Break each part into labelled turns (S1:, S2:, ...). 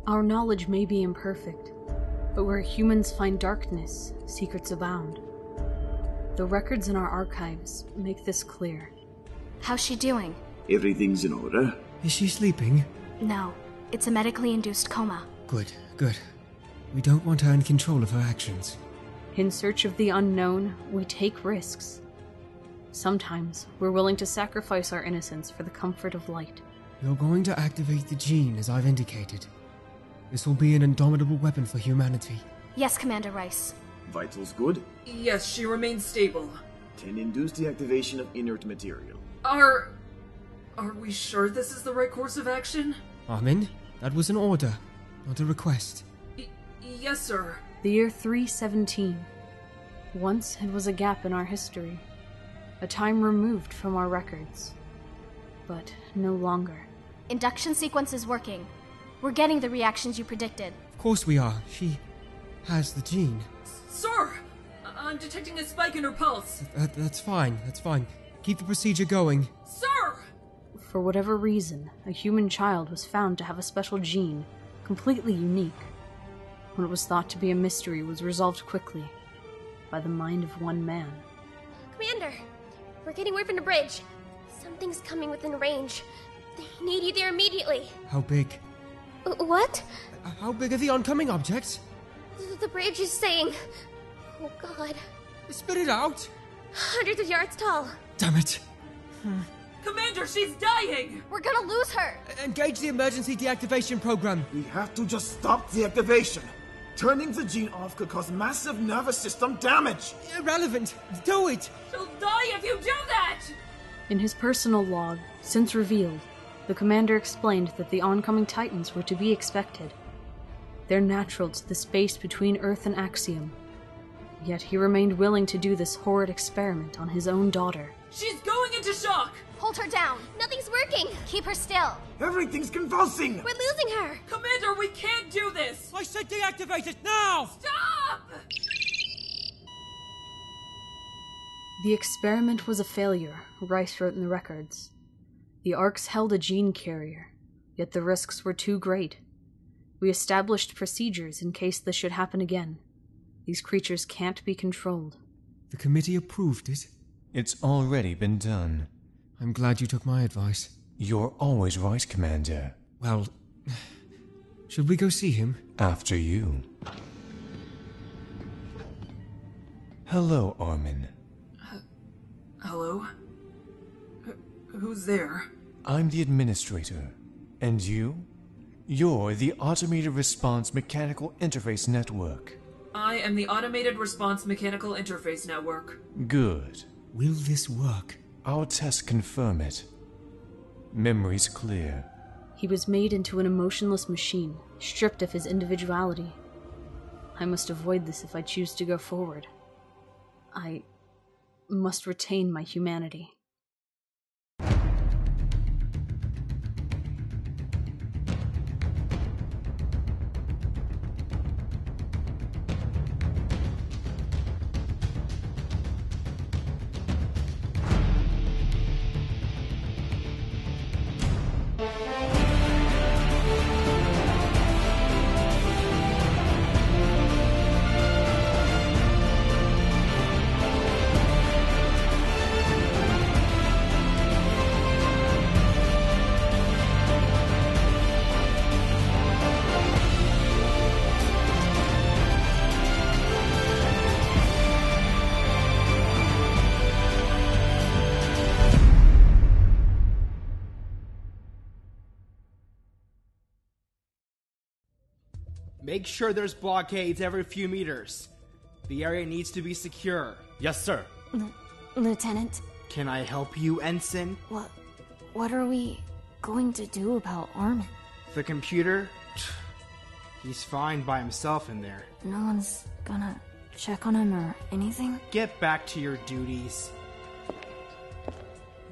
S1: Our knowledge may be imperfect, but where humans find darkness, secrets abound. The records in our archives make this clear.
S2: How's she doing?
S3: Everything's in order.
S4: Is she sleeping?
S2: No, it's a medically induced coma.
S4: Good, good. We don't want her in control of her actions.
S1: In search of the unknown, we take risks. Sometimes, we're willing to sacrifice our innocence for the comfort of light.
S4: You're going to activate the gene, as I've indicated. This will be an indomitable weapon for humanity.
S2: Yes, Commander Rice.
S3: Vitals good?
S5: Yes, she remains stable.
S3: 10 induce deactivation of inert material.
S5: Are we sure this is the right course of action?
S4: A.R.M.I.N, that was an order, not a request.
S5: Yes, sir.
S1: The year 317. Once it was a gap in our history. A time removed from our records. But no longer.
S2: Induction sequence is working. We're getting the reactions you predicted.
S4: Of course we are. She has the gene.
S5: Sir! I'm detecting a spike in her pulse.
S4: That's fine, that's fine. Keep the procedure going.
S5: Sir!
S1: For whatever reason, a human child was found to have a special gene, completely unique. What was thought to be a mystery was resolved quickly, by the mind of one man.
S6: Commander, we're getting word from the bridge. Something's coming within range. They need you there immediately.
S4: How big?
S6: What?
S4: How big are the oncoming objects?
S6: The bridge is saying... Oh god.
S4: Spit it out!
S6: Hundreds of yards tall.
S4: Damn it.
S5: Commander, she's dying!
S2: We're gonna lose her!
S4: Engage the emergency deactivation program.
S3: We have to just stop the activation. Turning the gene off could cause massive nervous system damage.
S4: Irrelevant. Do it!
S5: She'll die if you do that!
S1: In his personal log, since revealed, the commander explained that the oncoming Titans were to be expected. They're natural to the space between Earth and Axiom. Yet he remained willing to do this horrid experiment on his own daughter.
S5: She's going into shock!
S2: Hold her down!
S6: Nothing's working.
S2: Keep her still!
S3: Everything's convulsing!
S6: We're losing her.
S5: Commander, we can't do this!
S4: I said deactivate it now!
S5: Stop!
S1: The experiment was a failure, Rice wrote in the records. The Arks held a gene carrier, yet the risks were too great. We established procedures in case this should happen again. These creatures can't be controlled.
S4: The committee approved it?
S7: It's already been done.
S4: I'm glad you took my advice.
S7: You're always right, Commander.
S4: Well, should we go see him?
S7: After you. Hello, A.R.M.I.N.
S5: Hello? Who's there?
S7: I'm the administrator. And you? You're the Automated Response Mechanical Interface Network.
S5: I am the Automated Response Mechanical Interface Network.
S7: Good.
S4: Will this work?
S7: Our tests confirm it. Memory's clear.
S1: He was made into an emotionless machine, stripped of his individuality. I must avoid this if I choose to go forward. I must retain my humanity.
S8: Make sure there's blockades every few meters. The area needs to be secure.
S9: Yes, sir.
S2: Lieutenant?
S8: Can I help you, Ensign?
S2: What are we going to do about A.R.M.I.N?
S8: The computer? He's fine by himself in there.
S2: No one's gonna check on him or anything?
S8: Get back to your duties.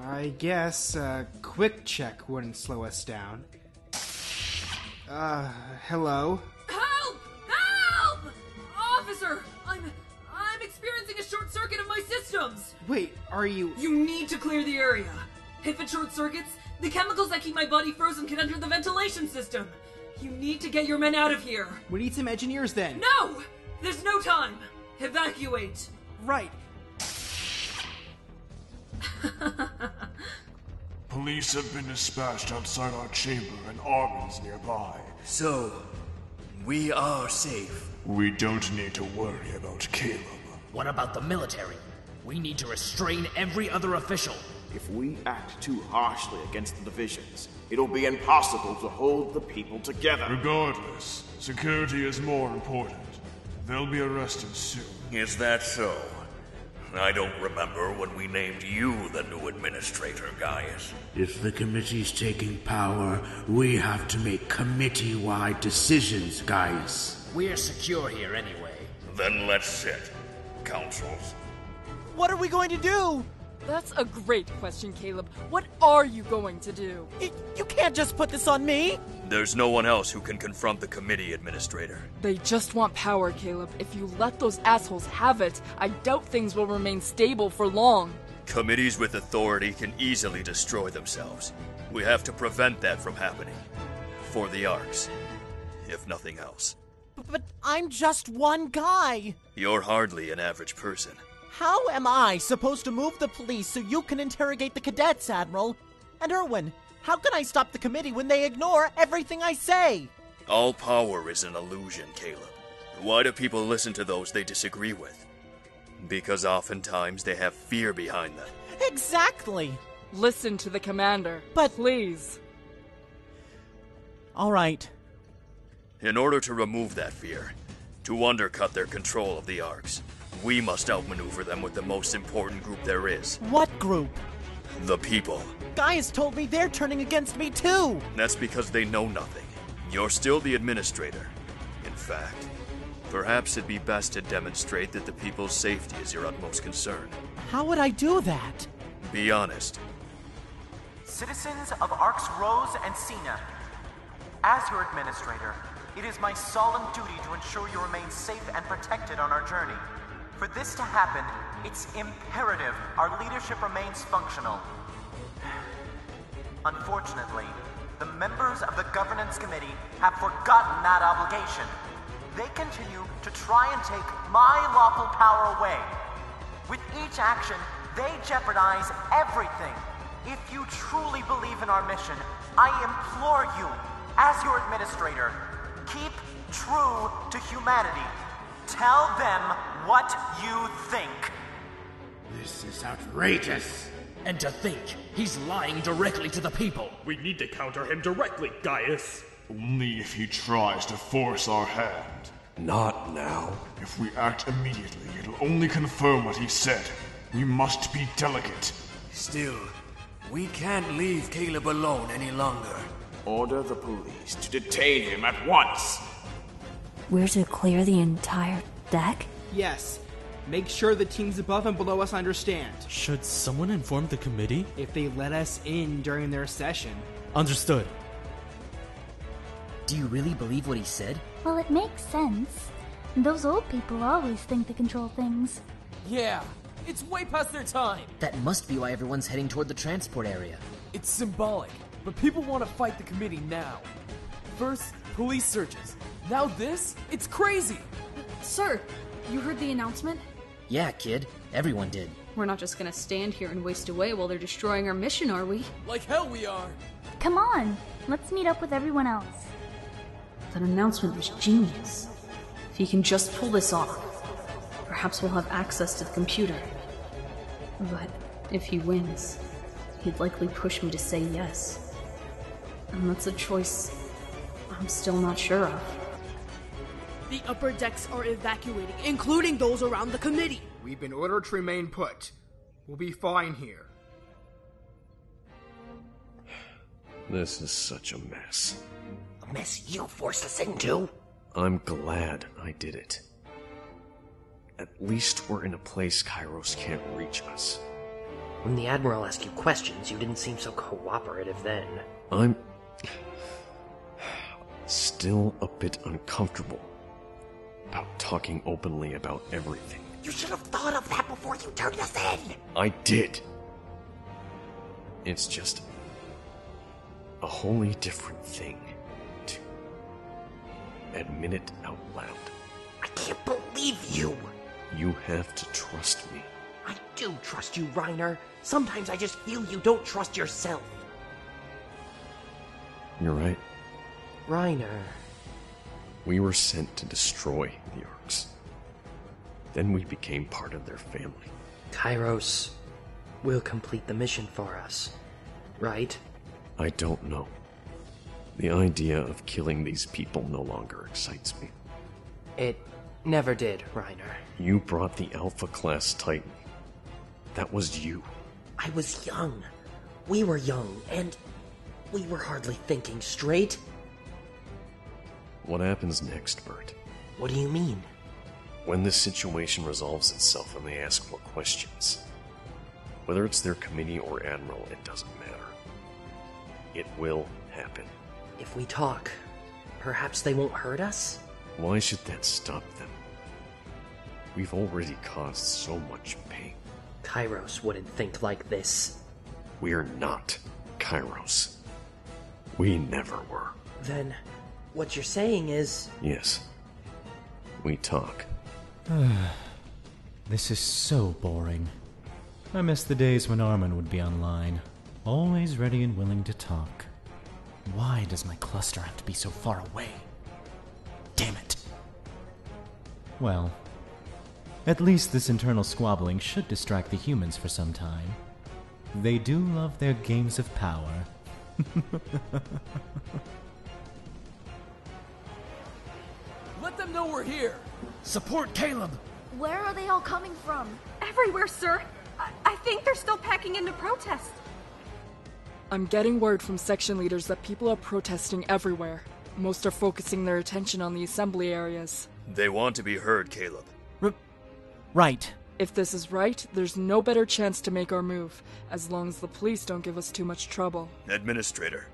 S8: I guess a quick check wouldn't slow us down. Hello?
S5: Help! Help! Officer! I'm experiencing a short circuit of my systems!
S8: Wait, are you...
S5: You need to clear the area. If it short circuits, the chemicals that keep my body frozen can enter the ventilation system. You need to get your men out of here!
S8: We need some engineers then.
S5: No! There's no time! Evacuate!
S8: Right.
S9: Police have been dispatched outside our chamber and R.E.M.I.N's nearby.
S10: So, we are safe.
S9: We don't need to worry about Caleb.
S11: What about the military? We need to restrain every other official.
S12: If we act too harshly against the divisions, it'll be impossible to hold the people together.
S9: Regardless, security is more important. They'll be arrested soon.
S10: Is that so? I don't remember when we named you the new administrator, Gaius.
S11: If the committee's taking power, we have to make committee-wide decisions, Gaius. We're secure here anyway.
S10: Then let's sit. Councils.
S13: What are we going to do?
S5: That's a great question, Caleb. What are you going to do?
S13: You can't just put this on me!
S10: There's no one else who can confront the committee administrator.
S5: They just want power, Caleb. If you let those assholes have it, I doubt things will remain stable for long.
S10: Committees with authority can easily destroy themselves. We have to prevent that from happening. For the ARCs, if nothing else.
S13: But I'm just one guy!
S10: You're hardly an average person.
S13: How am I supposed to move the police so you can interrogate the cadets, Admiral? And Erwin, how can I stop the committee when they ignore everything I say?
S10: All power is an illusion, Caleb. Why do people listen to those they disagree with? Because oftentimes they have fear behind them.
S13: Exactly!
S5: Listen to the commander.
S13: But
S5: please.
S13: All right.
S10: In order to remove that fear, to undercut their control of the ARCs, we must outmaneuver them with the most important group there is.
S13: What group?
S10: The people.
S13: Gaius told me they're turning against me too!
S10: That's because they know nothing. You're still the administrator. In fact, perhaps it'd be best to demonstrate that the people's safety is your utmost concern.
S13: How would I do that?
S10: Be honest.
S14: Citizens of Arcs Rose and Cena, as your administrator, it is my solemn duty to ensure you remain safe and protected on our journey. For this to happen, it's imperative our leadership remains functional. Unfortunately, the members of the Governance Committee have forgotten that obligation. They continue to try and take my lawful power away. With each action, they jeopardize everything. If you truly believe in our mission, I implore you, as your administrator, keep true to humanity. Tell them what you think.
S11: This is outrageous. And to think, he's lying directly to the people.
S15: We need to counter him directly, Gaius.
S9: Only if he tries to force our hand.
S10: Not now.
S9: If we act immediately, it'll only confirm what he said. We must be delicate.
S10: Still, we can't leave Caleb alone any longer.
S12: Order the police to detain him at once.
S16: We're to clear the entire deck?
S8: Yes. Make sure the teams above and below us understand.
S4: Should someone inform the committee?
S8: If they let us in during their session.
S4: Understood.
S17: Do you really believe what he said?
S2: Well, it makes sense. Those old people always think they control things.
S5: Yeah, it's way past their time.
S17: That must be why everyone's heading toward the transport area.
S5: It's symbolic, but people want to fight the committee now. First, police searches. Now this? It's crazy!
S1: Sir, you heard the announcement?
S17: Yeah, kid. Everyone did.
S1: We're not just gonna stand here and waste away while they're destroying our mission, are we?
S5: Like hell we are!
S2: Come on, let's meet up with everyone else.
S1: That announcement was genius. If he can just pull this off, perhaps we'll have access to the computer. But if he wins, he'd likely push me to say yes. And that's a choice I'm still not sure of.
S5: The upper decks are evacuating, including those around the committee.
S8: We've been ordered to remain put. We'll be fine here.
S18: This is such a mess.
S11: A mess you forced us into?
S18: I'm glad I did it. At least we're in a place Kairos can't reach us.
S17: When the Admiral asked you questions, you didn't seem so cooperative then.
S18: I'm still a bit uncomfortable about talking openly about everything.
S11: You should have thought of that before you turned us in!
S18: I did. It's just a wholly different thing to admit it out loud.
S17: I can't believe you!
S18: You have to trust me.
S17: I do trust you, Reiner. Sometimes I just feel you don't trust yourself.
S18: You're right.
S17: Reiner.
S18: We were sent to destroy the Arcs. Then we became part of their family.
S17: Kairos will complete the mission for us, right?
S18: I don't know. The idea of killing these people no longer excites me.
S17: It never did, Reiner.
S18: You brought the Alpha Class Titan. That was you.
S17: I was young. We were young, and we were hardly thinking straight.
S18: What happens next, Bert?
S17: What do you mean?
S18: When this situation resolves itself and they ask more questions. Whether it's their committee or Admiral, it doesn't matter. It will happen.
S17: If we talk, perhaps they won't hurt us?
S18: Why should that stop them? We've already caused so much pain.
S17: Kairos wouldn't think like this.
S18: We're not Kairos. We never were.
S17: Then, what you're saying is...
S18: Yes. We talk.
S19: This is so boring. I miss the days when R.E.M.I.N would be online, always ready and willing to talk. Why does my cluster have to be so far away? Damn it. Well, at least this internal squabbling should distract the humans for some time. They do love their games of power.
S5: Let them know we're here!
S20: Support Caleb!
S2: Where are they all coming from?
S21: Everywhere, sir! I think they're still packing in to protest.
S22: I'm getting word from section leaders that people are protesting everywhere. Most are focusing their attention on the assembly areas.
S10: They want to be heard, Caleb.
S13: Right.
S22: If this is right, there's no better chance to make our move, as long as the police don't give us too much trouble.
S10: Administrator,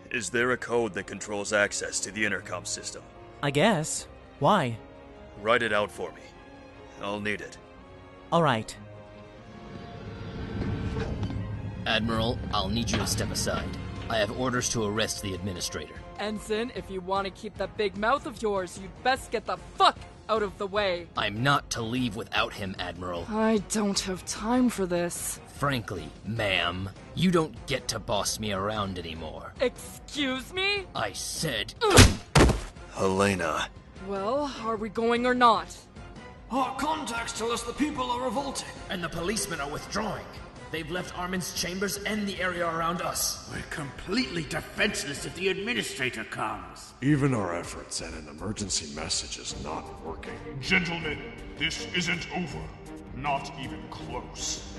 S10: is there a code that controls access to the intercom system?
S13: I guess. Why?
S10: Write it out for me. I'll need it.
S13: All right.
S20: Admiral, I'll need you to step aside. I have orders to arrest the administrator.
S22: Ensign, if you want to keep that big mouth of yours, you'd best get the fuck out of the way.
S20: I'm not to leave without him, Admiral.
S22: I don't have time for this.
S20: Frankly, ma'am, you don't get to boss me around anymore.
S22: Excuse me?
S20: I said...
S10: Helena.
S22: Well, are we going or not?
S20: Our contacts tell us the people are revolting. And the policemen are withdrawing. They've left R.E.M.I.N's chambers and the area around us.
S11: We're completely defenseless if the administrator comes.
S9: Even our efforts at an emergency message is not working. Gentlemen, this isn't over. Not even close.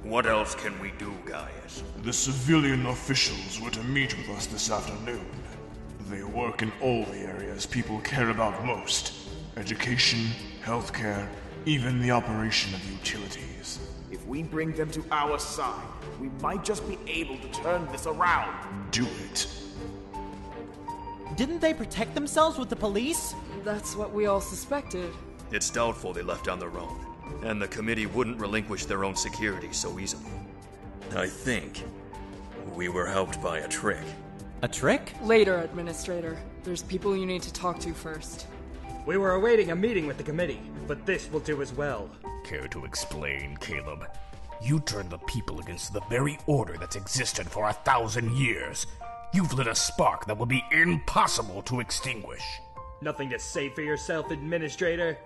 S10: What else can we do, Gaius?
S9: The civilian officials were to meet with us this afternoon. They work in all the areas people care about most. Education, healthcare, even the operation of utilities.
S12: If we bring them to our side, we might just be able to turn this around.
S9: Do it.
S13: Didn't they protect themselves with the police?
S22: That's what we all suspected.
S10: It's doubtful they left on their own, and the committee wouldn't relinquish their own security so easily. I think we were helped by a trick.
S13: A trick?
S22: Later, Administrator. There's people you need to talk to first.
S8: We were awaiting a meeting with the committee, but this will do as well.
S20: Care to explain, Caleb? You turned the people against the very order that's existed for 1,000 years. You've lit a spark that will be impossible to extinguish.
S8: Nothing to say for yourself, Administrator?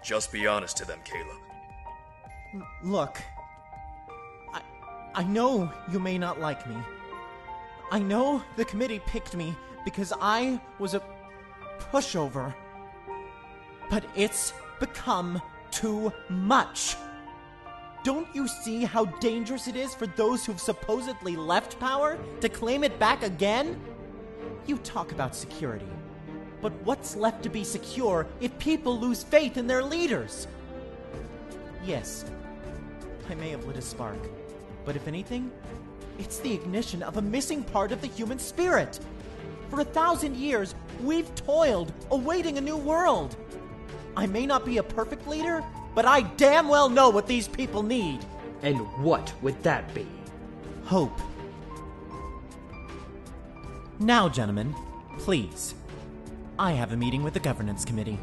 S10: Just be honest to them, Caleb.
S13: Look. I know you may not like me. I know the committee picked me because I was a pushover. But it's become too much. Don't you see how dangerous it is for those who've supposedly left power to claim it back again? You talk about security, but what's left to be secure if people lose faith in their leaders? Yes, I may have lit a spark, but if anything, it's the ignition of a missing part of the human spirit. For 1,000 years, we've toiled, awaiting a new world. I may not be a perfect leader, but I damn well know what these people need.
S8: And what would that be?
S13: Hope. Now, gentlemen, please. I have a meeting with the governance committee.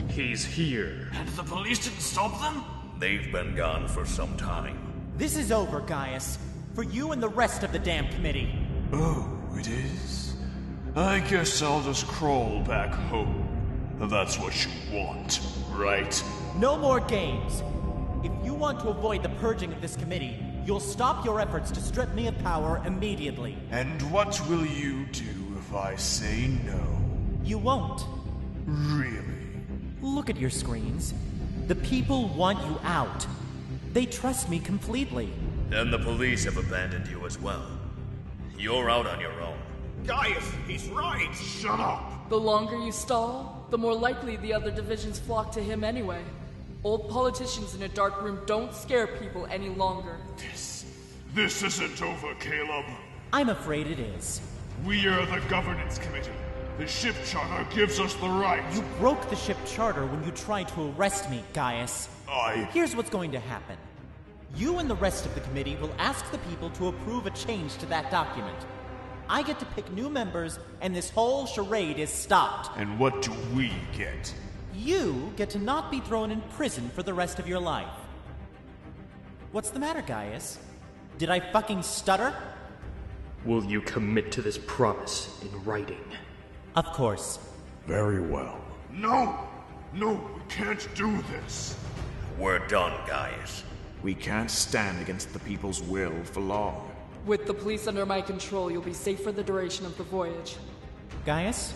S15: He's here.
S20: And the police didn't stop them?
S10: They've been gone for some time.
S13: This is over, Gaius. For you and the rest of the damn committee.
S9: Oh, it is? I guess I'll just crawl back home. That's what you want, right?
S13: No more games. If you want to avoid the purging of this committee, you'll stop your efforts to strip me of power immediately.
S9: And what will you do if I say no?
S13: You won't.
S9: Really?
S13: Look at your screens. The people want you out. They trust me completely.
S10: And the police have abandoned you as well. You're out on your own.
S12: Gaius, he's right!
S9: Shut up!
S22: The longer you stall, the more likely the other divisions flock to him anyway. Old politicians in a dark room don't scare people any longer.
S9: This isn't over, Caleb.
S13: I'm afraid it is.
S9: We are the governance committee. The ship charter gives us the right.
S13: You broke the ship charter when you tried to arrest me, Gaius. Here's what's going to happen. You and the rest of the committee will ask the people to approve a change to that document. I get to pick new members, and this whole charade is stopped.
S9: And what do we get?
S13: You get to not be thrown in prison for the rest of your life. What's the matter, Gaius? Did I fucking stutter?
S15: Will you commit to this promise in writing?
S13: Of course.
S9: Very well. No! No, we can't do this.
S10: We're done, Gaius.
S12: We can't stand against the people's will for long.
S22: With the police under my control, you'll be safe for the duration of the voyage.
S13: Gaius,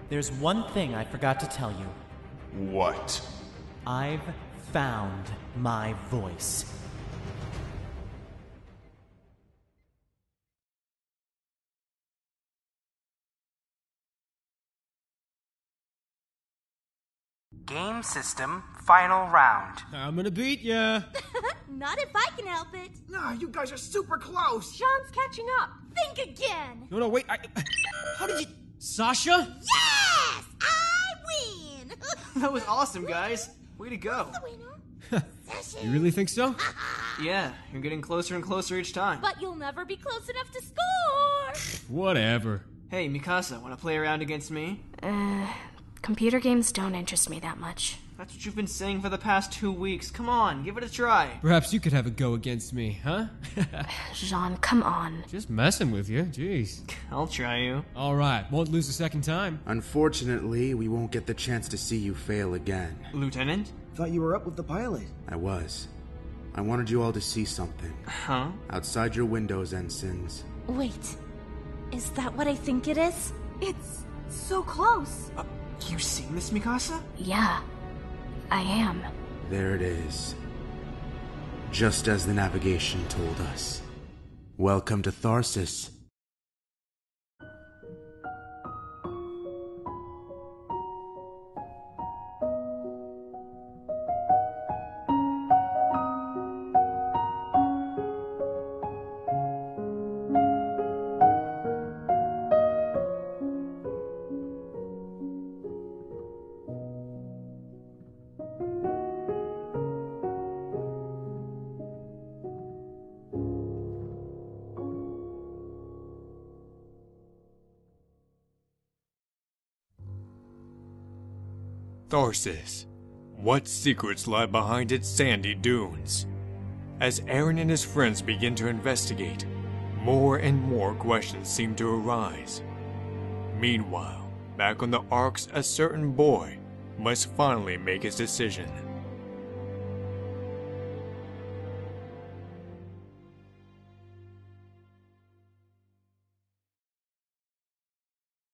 S13: there's one thing I forgot to tell you.
S9: What?
S13: I've found my voice.
S14: Game system, final round.
S4: I'm gonna beat ya.
S2: Not if I can help it.
S8: Nah, you guys are super close.
S21: Sean's catching up.
S2: Think again.
S4: No, wait. How did you... Sasha?
S2: Yes! I win!
S8: That was awesome, guys. Way to go.
S2: The winner?
S4: You really think so?
S8: Yeah, you're getting closer and closer each time.
S2: But you'll never be close enough to score.
S4: Whatever.
S8: Hey, Mikasa, want to play around against me?
S3: Computer games don't interest me that much.
S8: That's what you've been saying for the past 2 weeks. Come on, give it a try.
S4: Perhaps you could have a go against me, huh?
S3: Jean, come on.
S4: Just messing with you, jeez.
S8: I'll try you.
S4: Alright, won't lose a second time.
S11: Unfortunately, we won't get the chance to see you fail again.
S8: Lieutenant?
S6: Thought you were up with the pilot.
S11: I was. I wanted you all to see something.
S8: Huh?
S11: Outside your windows, ensigns.
S2: Wait, is that what I think it is?
S21: It's so close.
S8: You seen this, Mikasa?
S3: Yeah, I am.
S11: There it is. Just as the navigation told us. Welcome to Tharsis.
S7: Tharsis. What secrets lie behind its sandy dunes? As Aaron and his friends begin to investigate, more and more questions seem to arise. Meanwhile, back on the Arks, a certain boy must finally make his decision.